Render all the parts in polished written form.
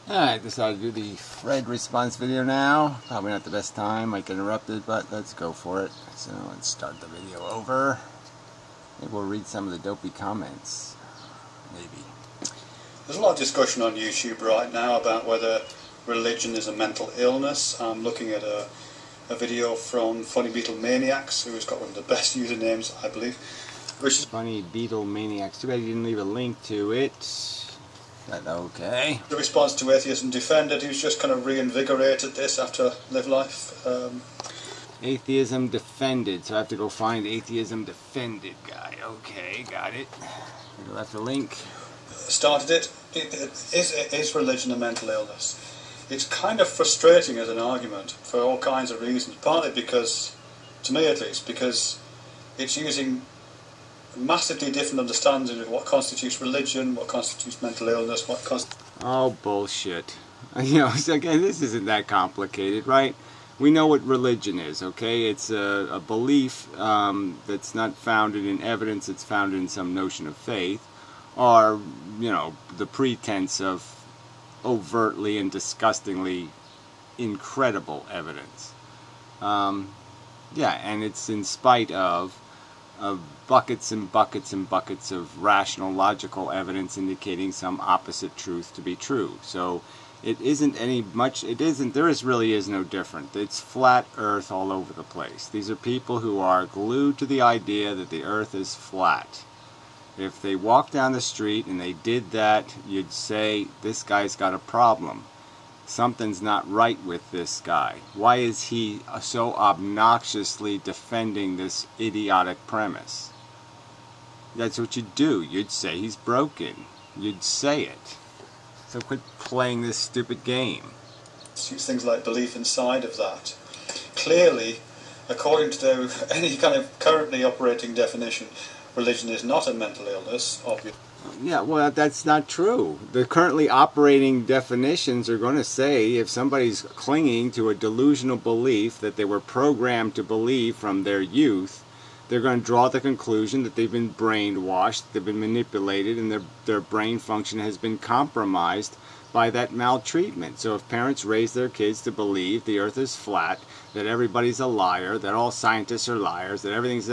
Alright, decided to do the Fred response video now. Probably not the best time, might get interrupted, but let's go for it. So let's start the video over. Maybe we'll read some of the dopey comments. Maybe. There's a lot of discussion on YouTube right now about whether religion is a mental illness. I'm looking at a video from Funny Beetle Maniacs, who's got one of the best usernames, I believe. Which is Funny Beetle Maniacs. Too bad you didn't leave a link to it. But okay. the response to Atheism Defended, who's just kind of reinvigorated this after Live Life. Atheism Defended. So I have to go find Atheism Defended guy. Okay, got it. We left a link. Started it. Is religion a mental illness? It's kind of frustrating as an argument for all kinds of reasons. Partly because, to me at least, because it's using massively different understanding of what constitutes religion, what constitutes mental illness, what constitutes... Oh, bullshit. You know, so again, this isn't that complicated, right? We know what religion is, okay? It's a belief that's not founded in evidence, it's founded in some notion of faith, or, you know, the pretense of overtly and disgustingly incredible evidence. Yeah, and it's in spite of buckets and buckets and buckets of rational, logical evidence indicating some opposite truth to be true. So it isn't there really is no different. It's flat earth all over the place. These are people who are glued to the idea that the earth is flat. If they walk down the street and they did that, you'd say, this guy's got a problem. Something's not right with this guy. Why is he so obnoxiously defending this idiotic premise? That's what you'd do. You'd say he's broken. You'd say it. So quit playing this stupid game. things like belief inside of that. Clearly, according to any kind of currently operating definition, religion is not a mental illness, obviously. Yeah, well, that's not true. The currently operating definitions are going to say if somebody's clinging to a delusional belief that they were programmed to believe from their youth, they're going to draw the conclusion that they've been brainwashed, they've been manipulated, and their brain function has been compromised by that maltreatment. So if parents raise their kids to believe the earth is flat, that everybody's a liar, that all scientists are liars, that everything's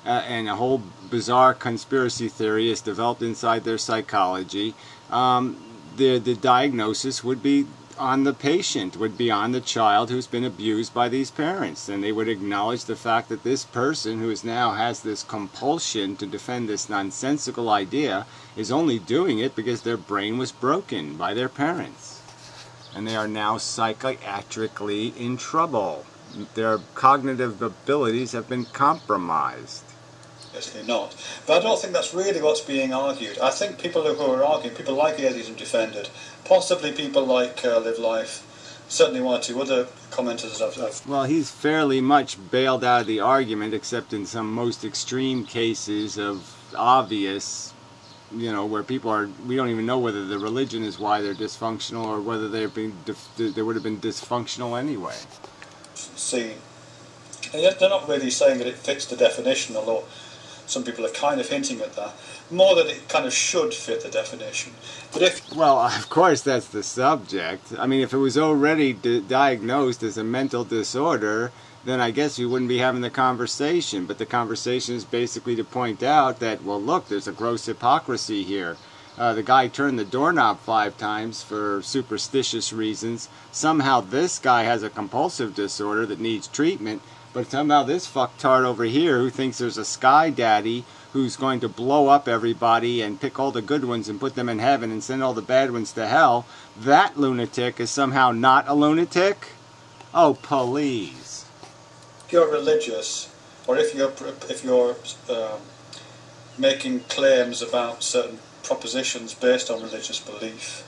and a whole bizarre conspiracy theory is developed inside their psychology, the diagnosis would be on the patient, would be on the child who's been abused by these parents. And they would acknowledge the fact that this person who now has this compulsion to defend this nonsensical idea is only doing it because their brain was broken by their parents. And they are now psychiatrically in trouble. Their cognitive abilities have been compromised. Obviously not. But I don't think that's really what's being argued. I think people who are arguing, people like Atheism Defended, possibly people like Live Life, certainly one or two other commenters I've... Well, he's fairly much bailed out of the argument, except in some most extreme cases of obvious, you know, where people are, we don't even know whether the religion is why they're dysfunctional or whether they would have been dysfunctional anyway. See, they're not really saying that it fits the definition, although some people are kind of hinting at that, more that it kind of should fit the definition. But if... Well, of course that's the subject. I mean, if it was already diagnosed as a mental disorder, then I guess we wouldn't be having the conversation. But the conversation is basically to point out that, well, look, there's a gross hypocrisy here. The guy turned the doorknob 5 times for superstitious reasons. Somehow this guy has a compulsive disorder that needs treatment, but somehow this fucktard over here who thinks there's a sky daddy who's going to blow up everybody and pick all the good ones and put them in heaven and send all the bad ones to hell, that lunatic is somehow not a lunatic? Oh, please. If you're religious, or if you're making claims about certain propositions based on religious belief.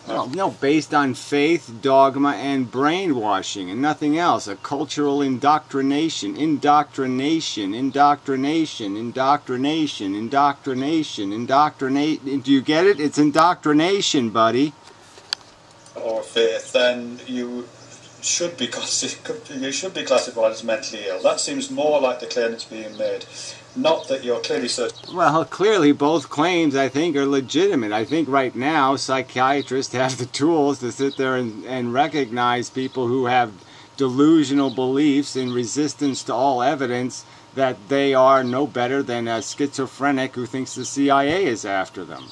Well, no, based on faith, dogma, and brainwashing, and nothing else. A cultural indoctrination, indoctrination. Do you get it? It's indoctrination, buddy. Or faith, then you should be classified as mentally ill. That seems more like the claim that's being made. not that you're clearly certain. Well, clearly both claims, I think, are legitimate. I think right now psychiatrists have the tools to sit there and recognize people who have delusional beliefs in resistance to all evidence that they are no better than a schizophrenic who thinks the CIA is after them.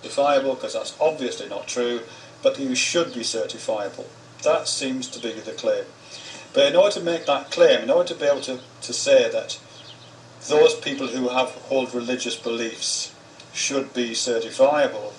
Certifiable, because that's obviously not true, but you should be certifiable. That seems to be the claim. But in order to make that claim, in order to be able to say that those people who hold religious beliefs should be certifiable,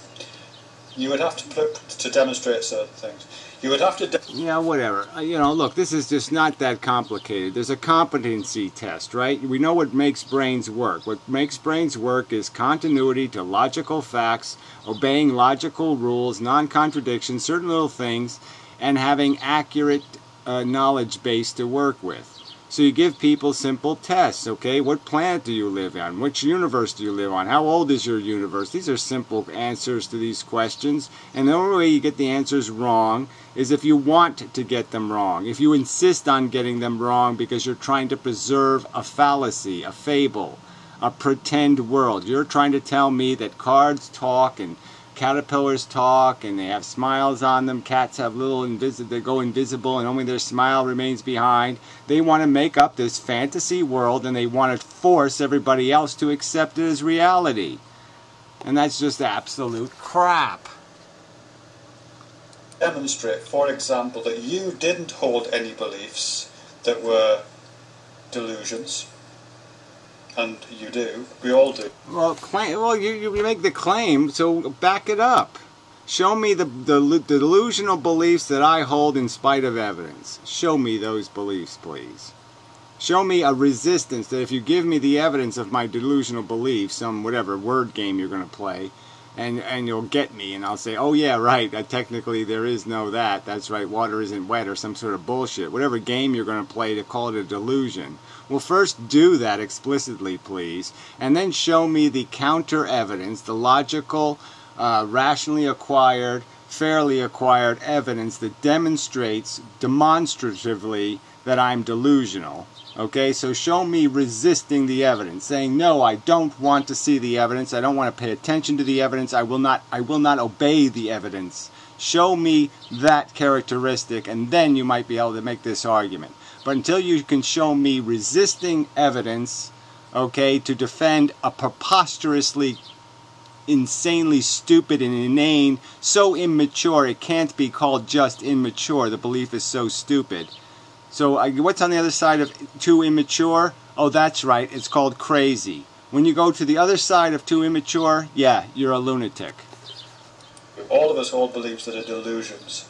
you would have to demonstrate certain things. You would have to... Yeah, whatever. Look, this is just not that complicated. There's a competency test, right? We know what makes brains work. What makes brains work is continuity to logical facts, obeying logical rules, non-contradiction, certain little things, and having accurate knowledge base to work with. So you give people simple tests, okay? What planet do you live on? Which universe do you live on? How old is your universe? These are simple answers to these questions. And the only way you get the answers wrong is if you want to get them wrong. If you insist on getting them wrong because you're trying to preserve a fallacy, a fable, a pretend world. You're trying to tell me that cards talk and caterpillars talk and they have smiles on them. Cats have they go invisible and only their smile remains behind. They want to make up this fantasy world and they want to force everybody else to accept it as reality. And that's just absolute crap. Demonstrate, for example, that you didn't hold any beliefs that were delusions. And you do. We all do. Well, you make the claim, so back it up. Show me the delusional beliefs that I hold in spite of evidence. Show me those beliefs, please. Show me a resistance that if you give me the evidence of my delusional beliefs, some whatever word game you're going to play, and you'll get me, and I'll say, oh yeah, right, technically there is no that. That's right, water isn't wet or some sort of bullshit. Whatever game you're going to play to call it a delusion. Well, first do that explicitly, please, and then show me the counter evidence, the logical, rationally acquired, fairly acquired evidence that demonstrates demonstratively that I'm delusional. Okay, so show me resisting the evidence, saying, no, I don't want to see the evidence, I don't want to pay attention to the evidence, I will not obey the evidence. Show me that characteristic, and then you might be able to make this argument. But until you can show me resisting evidence, okay, to defend a preposterously, insanely stupid and inane, so immature, it can't be called just immature, the belief is so stupid. So what's on the other side of too immature? Oh, that's right, it's called crazy. When you go to the other side of too immature, yeah, you're a lunatic. All of us hold beliefs that are delusions.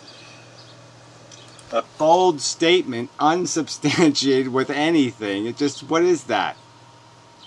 Bold statement, unsubstantiated with anything. It just, what is that?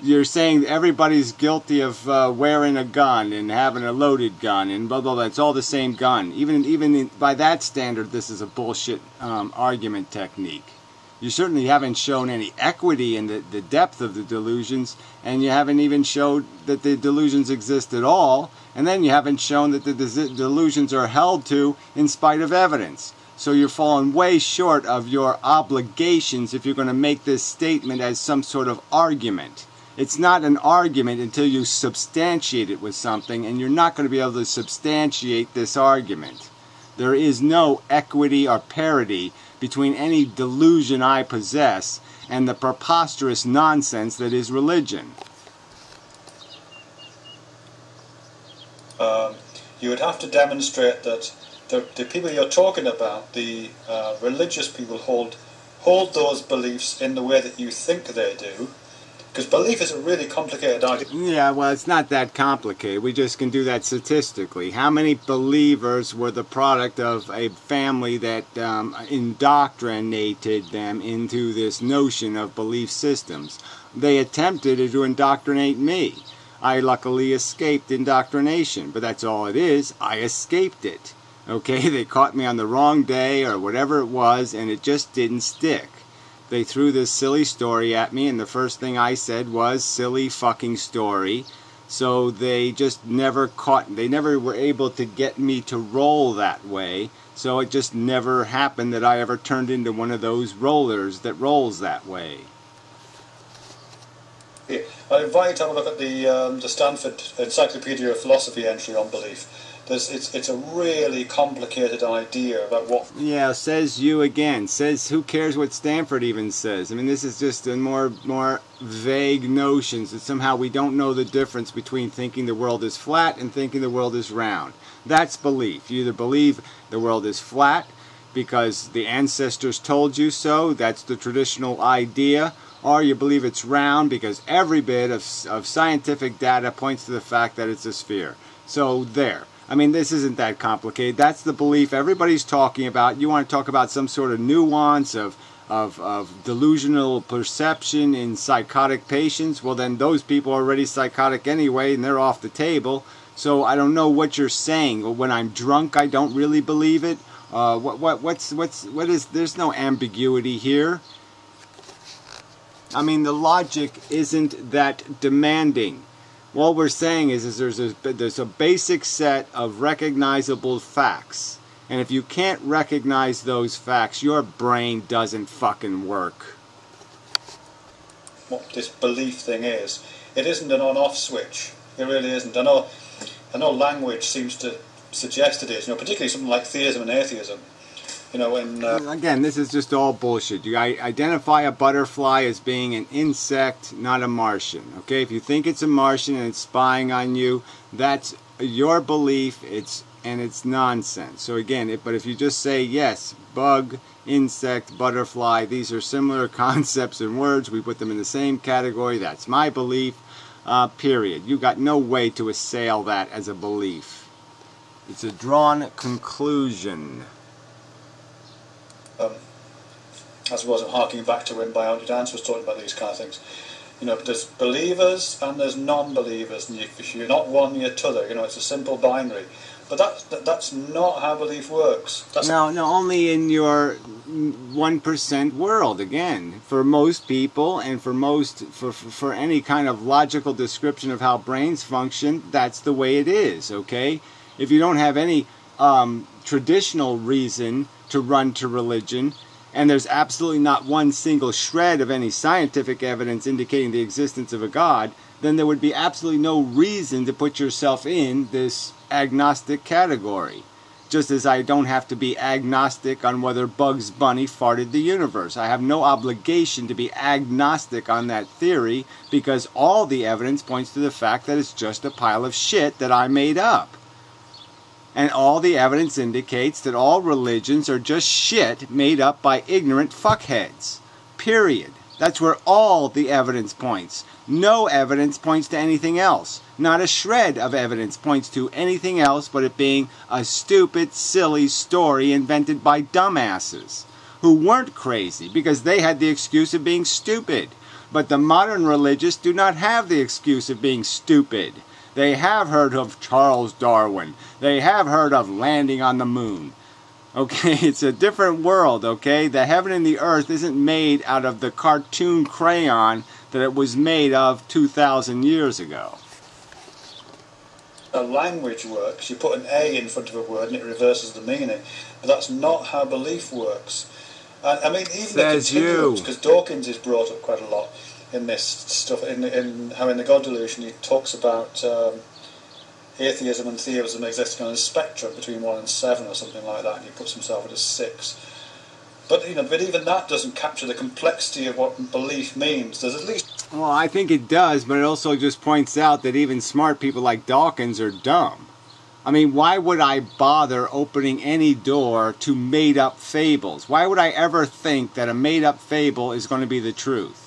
You're saying everybody's guilty of wearing a gun and having a loaded gun and blah, blah, blah. It's all the same gun. Even by that standard, this is a bullshit argument technique. You certainly haven't shown any equity in the depth of the delusions, and you haven't even showed that the delusions exist at all, and then you haven't shown that the delusions are held to in spite of evidence. So you're falling way short of your obligations if you're going to make this statement as some sort of argument. It's not an argument until you substantiate it with something, and you're not going to be able to substantiate this argument. There is no equity or parity between any delusion I possess and the preposterous nonsense that is religion. You would have to demonstrate that the people you're talking about, the religious people, hold those beliefs in the way that you think they do. Because belief is a really complicated argument. Yeah, well, it's not that complicated. We just can do that statistically. How many believers were the product of a family that indoctrinated them into this notion of belief systems? They attempted to indoctrinate me. I luckily escaped indoctrination, but that's all it is. I escaped it. Okay, they caught me on the wrong day or whatever it was, and it just didn't stick. They threw this silly story at me, and the first thing I said was, silly fucking story. So they just never they never were able to get me to roll that way. So it just never happened that I ever turned into one of those rollers that rolls that way. I invite you to have a look at the Stanford Encyclopedia of Philosophy entry on belief. It's a really complicated idea about what... Yeah, says you again. Says, who cares what Stanford even says? I mean, this is just a more vague notions that somehow we don't know the difference between thinking the world is flat and thinking the world is round. That's belief. You either believe the world is flat because the ancestors told you so, that's the traditional idea, or you believe it's round because every bit of scientific data points to the fact that it's a sphere. So there. I mean, this isn't that complicated. That's the belief everybody's talking about. You want to talk about some sort of nuance of delusional perception in psychotic patients? Well, then those people are already psychotic anyway, and they're off the table. So I don't know what you're saying. When I'm drunk, I don't really believe it. What is? There's no ambiguity here. I mean, the logic isn't that demanding. All we're saying is there's a basic set of recognizable facts. And if you can't recognize those facts, your brain doesn't fucking work. What this belief thing is. It isn't an on-off switch. It really isn't. I know language seems to suggest it is, particularly something like theism and atheism. Again, this is just all bullshit. You identify a butterfly as being an insect, not a Martian. Okay, if you think it's a Martian and it's spying on you, that's your belief. It's nonsense. So again, but if you just say yes, bug, insect, butterfly, these are similar concepts and words. We put them in the same category. That's my belief. Period. You got no way to assail that as a belief. It's a drawn conclusion. I suppose I'm harking back to when Biology Dance was talking about these kind of things. There's believers and there's non-believers, and if you're not one, you're t'other. It's a simple binary. But that's not how belief works. No, only in your 1% world. Again, for most people and for any kind of logical description of how brains function, that's the way it is. Okay, if you don't have any traditional reason to run to religion, and there's absolutely not one single shred of any scientific evidence indicating the existence of a God, then there would be absolutely no reason to put yourself in this agnostic category. Just as I don't have to be agnostic on whether Bugs Bunny farted the universe. I have no obligation to be agnostic on that theory because all the evidence points to the fact that it's just a pile of shit that I made up. And all the evidence indicates that all religions are just shit made up by ignorant fuckheads. Period. That's where all the evidence points. No evidence points to anything else. Not a shred of evidence points to anything else but it being a stupid, silly story invented by dumbasses who weren't crazy because they had the excuse of being stupid. But the modern religious do not have the excuse of being stupid. They have heard of Charles Darwin. They have heard of landing on the moon. Okay, it's a different world, okay? The heaven and the earth isn't made out of the cartoon crayon that it was made of 2,000 years ago. A language works. You put an A in front of a word and it reverses the meaning. But that's not how belief works. And, I mean, even the continuums, because Dawkins is brought up quite a lot in this stuff, in how in the God Delusion he talks about atheism and theism existing on a spectrum between 1 and 7 or something like that, and he puts himself at a 6. But but even that doesn't capture the complexity of what belief means. There's at least... Well, I think it does, but it also just points out that even smart people like Dawkins are dumb. I mean, why would I bother opening any door to made-up fables? Why would I ever think that a made-up fable is going to be the truth?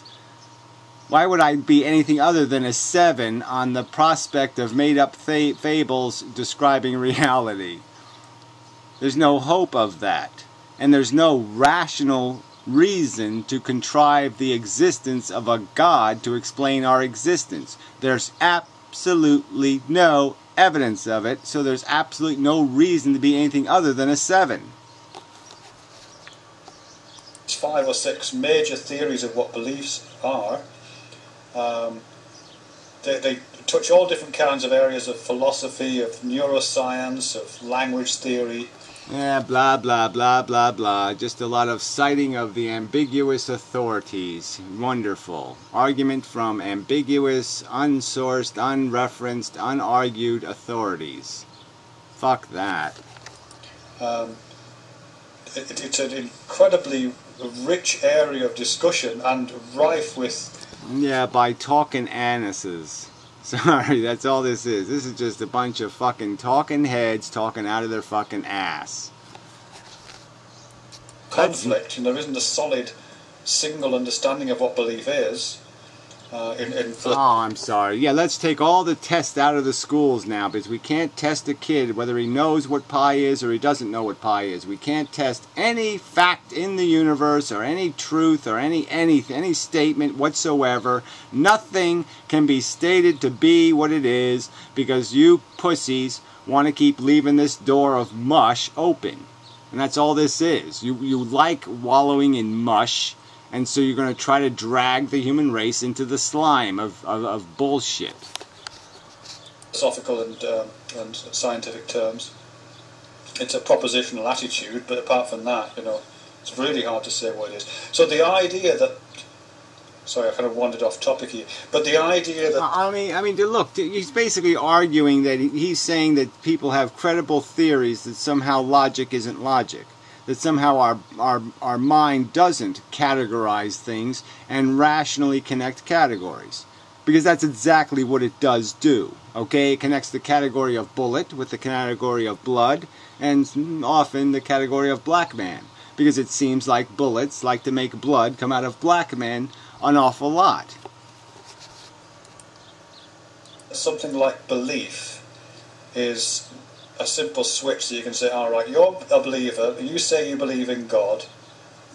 Why would I be anything other than a 7 on the prospect of made-up fables describing reality? There's no hope of that. And there's no rational reason to contrive the existence of a God to explain our existence. There's absolutely no evidence of it, so there's absolutely no reason to be anything other than a 7. 5 or 6 major theories of what beliefs are. They touch all different kinds of areas of philosophy, of neuroscience, of language theory. Yeah, blah, blah, blah, blah, blah. Just a lot of citing of the ambiguous authorities. Wonderful. Argument from ambiguous, unsourced, unreferenced, unargued authorities. Fuck that. It's an incredibly rich area of discussion and rife with... Yeah, by talking anuses. Sorry, that's all this is. This is just a bunch of fucking talking heads talking out of their fucking ass. Conflict, and there isn't a solid, single understanding of what belief is. Oh, I'm sorry. Yeah, let's take all the tests out of the schools now, because we can't test a kid whether he knows what pi is or he doesn't know what pi is. We can't test any fact in the universe or any truth or any statement whatsoever. Nothing can be stated to be what it is because you pussies want to keep leaving this door of mush open. And that's all this is. You like wallowing in mush. And so you're going to try to drag the human race into the slime of bullshit. Philosophical and scientific terms, it's a propositional attitude, but apart from that, it's really hard to say what it is. So the idea that... Sorry, I kind of wandered off topic here. But the idea that... I mean, look, he's basically arguing that he's saying that people have credible theories that somehow logic isn't logic. That somehow our mind doesn't categorize things and rationally connect categories. Because that's exactly what it does do. Okay, it connects the category of bullet with the category of blood, and often the category of black man. Because it seems like bullets like to make blood come out of black men an awful lot. Something like belief is a simple switch so you can say, alright, you're a believer, you say you believe in God,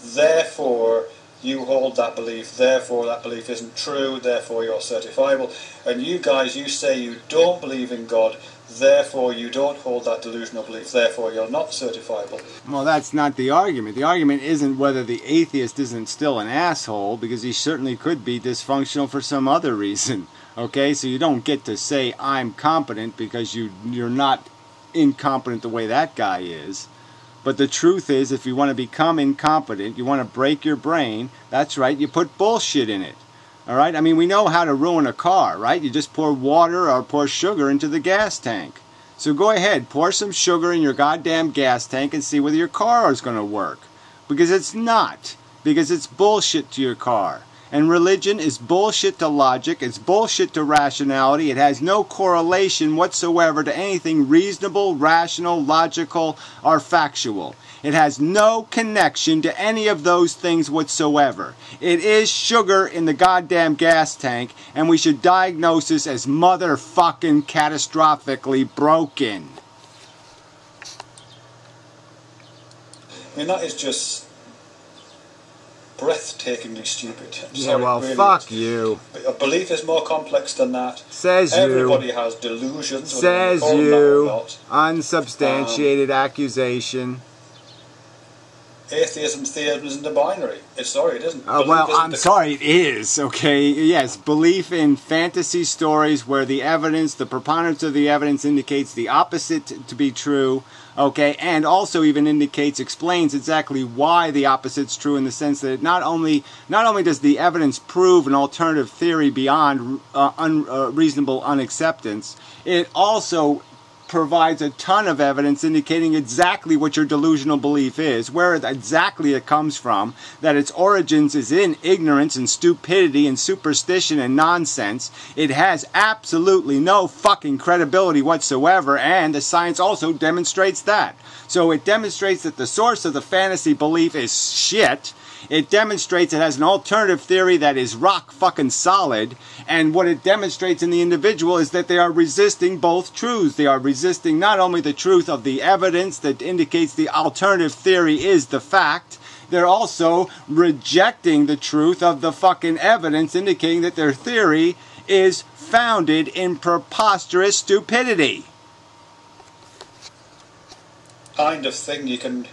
therefore you hold that belief, therefore that belief isn't true, therefore you're certifiable. And you guys, you say you don't believe in God, therefore you don't hold that delusional belief, therefore you're not certifiable. Well, that's not the argument. The argument isn't whether the atheist isn't still an asshole, because he certainly could be dysfunctional for some other reason. Okay, so you don't get to say I'm competent because you're not incompetent the way that guy is. But the truth is, if you want to become incompetent, you want to break your brain, that's right, you put bullshit in it. Alright? I mean, we know how to ruin a car, right? You just pour water or pour sugar into the gas tank. So go ahead, pour some sugar in your goddamn gas tank and see whether your car is going to work. Because it's not. Because it's bullshit to your car. And religion is bullshit to logic, it's bullshit to rationality, it has no correlation whatsoever to anything reasonable, rational, logical, or factual. It has no connection to any of those things whatsoever. It is sugar in the goddamn gas tank, and we should diagnose this as motherfucking catastrophically broken. I mean, that is just breathtakingly stupid. Yeah, well, really, fuck you. A belief is more complex than that. Says Everybody you. has delusions. Says you. Unsubstantiated accusation. Atheism, theism isn't a binary. It isn't. Well, I'm sorry, it is, okay? Yes, belief in fantasy stories where the evidence, the preponderance of the evidence indicates the opposite to be true, okay? And also even explains exactly why the opposite's true, in the sense that it not only does the evidence prove an alternative theory beyond reasonable unacceptance, it also provides a ton of evidence indicating exactly what your delusional belief is, where exactly it comes from, that its origins is in ignorance and stupidity and superstition and nonsense. It has absolutely no fucking credibility whatsoever, and the science also demonstrates that. So it demonstrates that the source of the fantasy belief is shit. It demonstrates it has an alternative theory that is rock fucking solid, and what it demonstrates in the individual is that they are resisting both truths. They are resisting not only the truth of the evidence that indicates the alternative theory is the fact, they're also rejecting the truth of the fucking evidence indicating that their theory is founded in preposterous stupidity. Kind of thing you can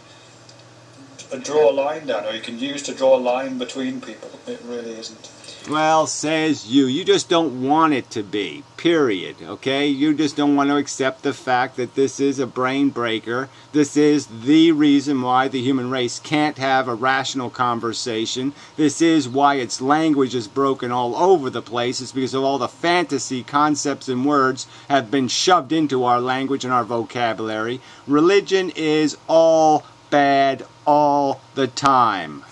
draw a line down, or you can use to draw a line between people. It really isn't. Well, says you. You just don't want it to be, period, okay? You just don't want to accept the fact that this is a brain breaker. This is the reason why the human race can't have a rational conversation. This is why its language is broken all over the place. It's because of all the fantasy concepts and words have been shoved into our language and our vocabulary. Religion is all bad all the time.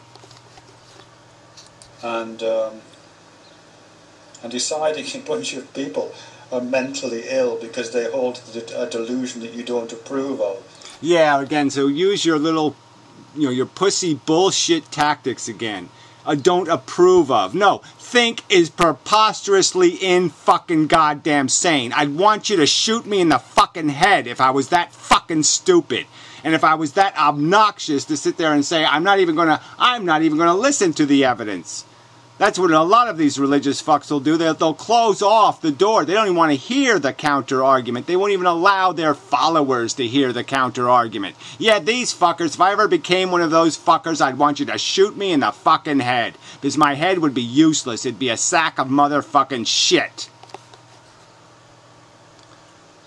And deciding a bunch of people are mentally ill because they hold a delusion that you don't approve of. Yeah, again, so use your little, your pussy bullshit tactics again. Don't approve of. No, think is preposterously in fucking goddamn sane. I'd want you to shoot me in the fucking head if I was that fucking stupid. And if I was that obnoxious to sit there and say, I'm not even gonna listen to the evidence. That's what a lot of these religious fucks will do. They'll close off the door. They don't even want to hear the counter-argument. They won't even allow their followers to hear the counter-argument. Yeah, these fuckers, if I ever became one of those fuckers, I'd want you to shoot me in the fucking head. Because my head would be useless. It'd be a sack of motherfucking shit.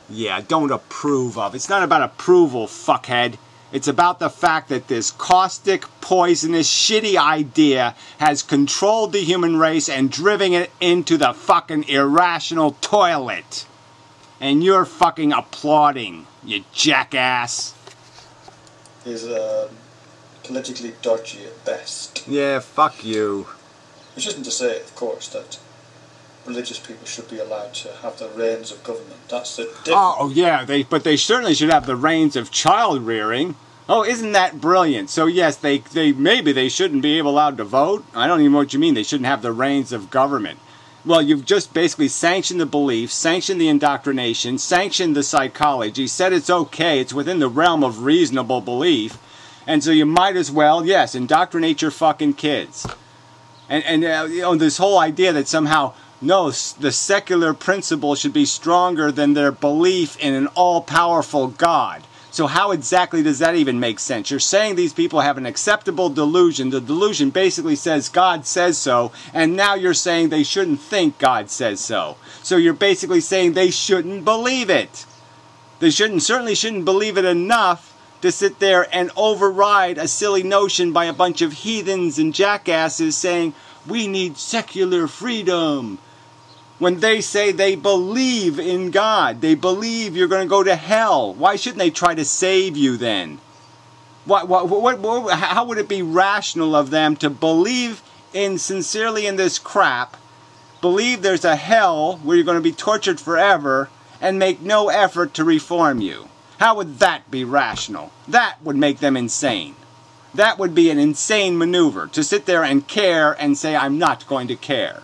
Yeah, don't approve of. It's not about approval, fuckhead. It's about the fact that this caustic, poisonous, shitty idea has controlled the human race and driven it into the fucking irrational toilet. And you're fucking applauding, you jackass. Is politically dodgy at best. Yeah, fuck you. Which isn't to say, of course, that religious people should be allowed to have the reins of government. That's the difference. Oh, yeah, but they certainly should have the reins of child rearing. Oh, isn't that brilliant? So yes, maybe they shouldn't be allowed to vote. I don't even know what you mean. They shouldn't have the reins of government. Well, you've just basically sanctioned the belief, sanctioned the indoctrination, sanctioned the psychology, said it's okay, it's within the realm of reasonable belief, and so you might as well, yes, indoctrinate your fucking kids. And this whole idea that somehow, no, the secular principle should be stronger than their belief in an all-powerful God. So how exactly does that even make sense? You're saying these people have an acceptable delusion. The delusion basically says God says so, and now you're saying they shouldn't think God says so. So you're basically saying they shouldn't believe it. They certainly shouldn't believe it enough to sit there and override a silly notion by a bunch of heathens and jackasses saying, we need secular freedom. When they say they believe in God, they believe you're going to go to hell. Why shouldn't they try to save you then? How would it be rational of them to believe sincerely in this crap, believe there's a hell where you're going to be tortured forever, and make no effort to reform you? How would that be rational? That would make them insane. That would be an insane maneuver, to sit there and care and say, I'm not going to care.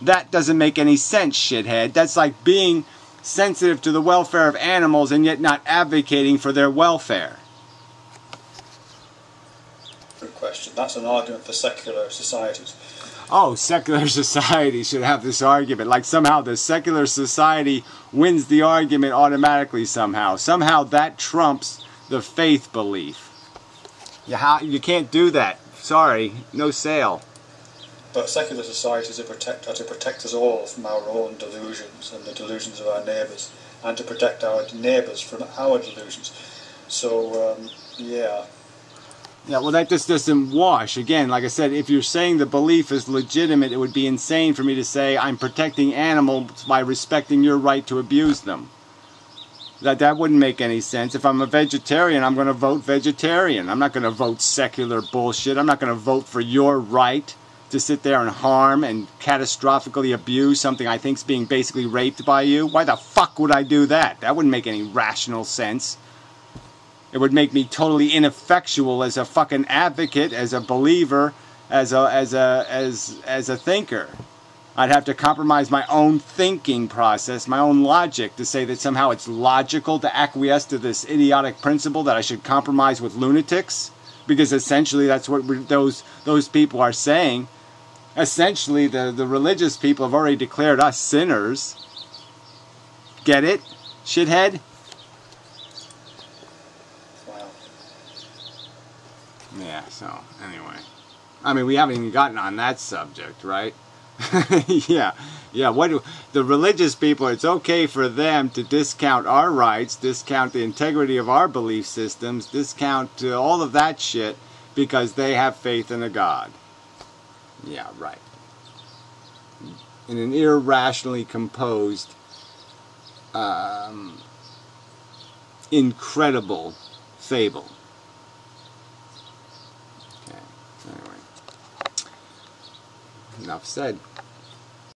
That doesn't make any sense, shithead. That's like being sensitive to the welfare of animals and yet not advocating for their welfare. Good question. That's an argument for secular societies. Oh, secular society should have this argument. Like somehow the secular society wins the argument automatically somehow. Somehow that trumps the faith belief. You can't do that. Sorry, no sale. But secular societies are to protect us all from our own delusions and the delusions of our neighbours, and to protect our neighbours from our delusions. So, yeah. Yeah, well, that just doesn't wash. Again, like I said, if you're saying the belief is legitimate, it would be insane for me to say I'm protecting animals by respecting your right to abuse them. That wouldn't make any sense. If I'm a vegetarian, I'm going to vote vegetarian. I'm not going to vote secular bullshit. I'm not going to vote for your right to sit there and harm and catastrophically abuse something I think's being basically raped by you. Why the fuck would I do that? That wouldn't make any rational sense. It would make me totally ineffectual as a fucking advocate, as a believer, as a thinker. I'd have to compromise my own thinking process, my own logic, to say that somehow it's logical to acquiesce to this idiotic principle that I should compromise with lunatics, because essentially that's what those people are saying. Essentially, the religious people have already declared us sinners. Get it, shithead? Wow. Yeah, so, anyway. I mean, we haven't even gotten on that subject, right? Yeah, yeah. What do the religious people? It's okay for them to discount our rights, discount the integrity of our belief systems, discount all of that shit because they have faith in a God. Yeah, right. In an irrationally composed, incredible fable. Okay. Anyway, enough said.